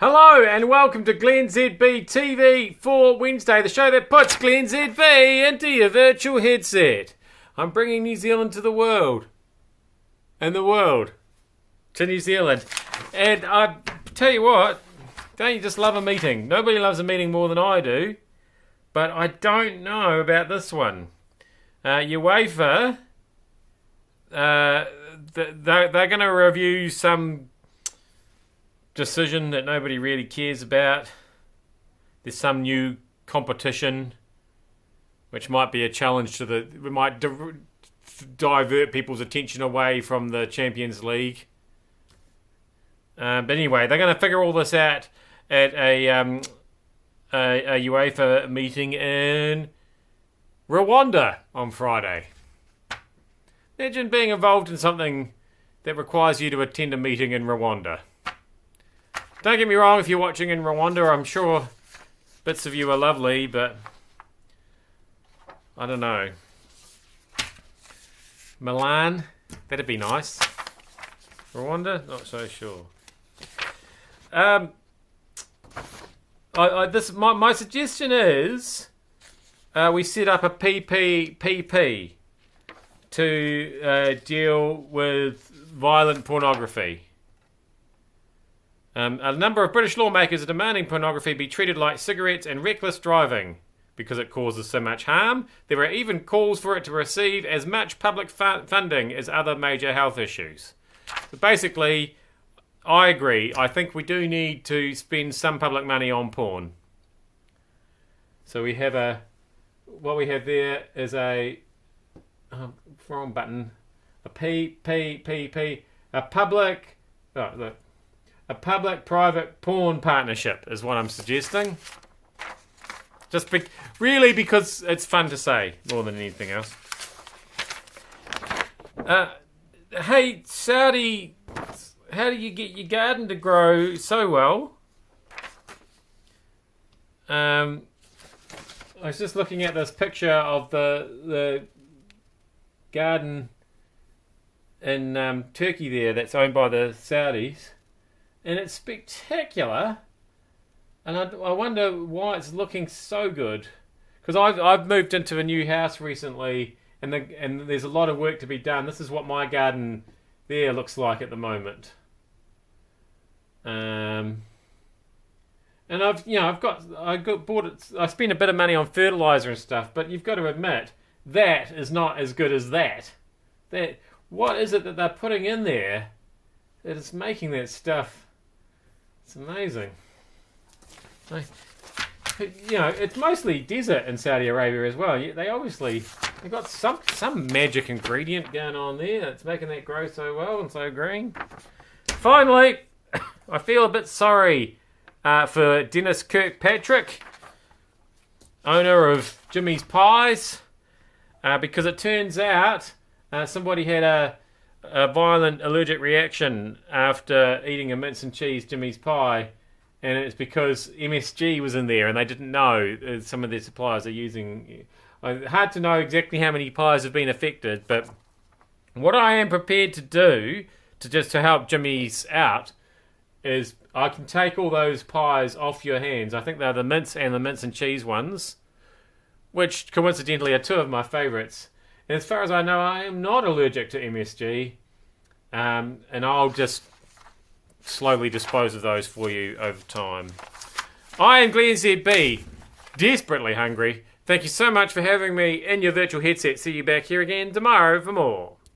Hello and welcome to glennzb TV for Wednesday, the show that puts glennzb into your virtual headset. I'm bringing New Zealand to the world. And the world to New Zealand. And I tell you what, don't you just love a meeting? Nobody loves a meeting more than I do. But I don't know about this one. UEFA, they're going to review some decision that nobody really cares about. There's some new competition which might be a challenge to it might divert people's attention away from the Champions League. But anyway, they're going to figure all this out at a UEFA meeting in Rwanda on Friday. Imagine being involved in something that requires you to attend a meeting in Rwanda. Don't get me wrong, if you're watching in Rwanda, I'm sure bits of you are lovely, but I don't know. Milan, that'd be nice. Rwanda, not so sure. My suggestion is we set up a PPPP to deal with violent pornography. A number of British lawmakers are demanding pornography be treated like cigarettes and reckless driving because it causes so much harm. There are even calls for it to receive as much public funding as other major health issues. So basically, I agree. I think we do need to spend some public money on porn. So we have what we have there is a wrong button, a public-private porn partnership is what I'm suggesting. Just really because it's fun to say more than anything else. Hey, Saudi, how do you get your garden to grow so well? I was just looking at this picture of the garden in Turkey there that's owned by the Saudis. And it's spectacular. And I wonder why it's looking so good. Because I've moved into a new house recently, and there's a lot of work to be done. This is what my garden there looks like at the moment. And I spent a bit of money on fertilizer and stuff, but you've got to admit that is not as good as that. What is it that they're putting in there that is making that stuff? It's amazing. It's mostly desert in Saudi Arabia as well. They've got some magic ingredient going on there that's making that grow so well and so green. Finally, I feel a bit sorry for Dennis Kirkpatrick, owner of Jimmy's Pies, because it turns out somebody had a violent allergic reaction after eating a mince and cheese Jimmy's Pie, and it's because MSG was in there and they didn't know. Some of their suppliers are using. Hard to know exactly how many pies have been affected, but what I am prepared to do to help Jimmy's out is I can take all those pies off your hands. I think they're the mince and cheese ones, which coincidentally are two of my favourites. And as far as I know, I am not allergic to MSG, and I'll just slowly dispose of those for you over time. I am glennzb, desperately hungry. Thank you so much for having me in your virtual headset. See you back here again tomorrow for more.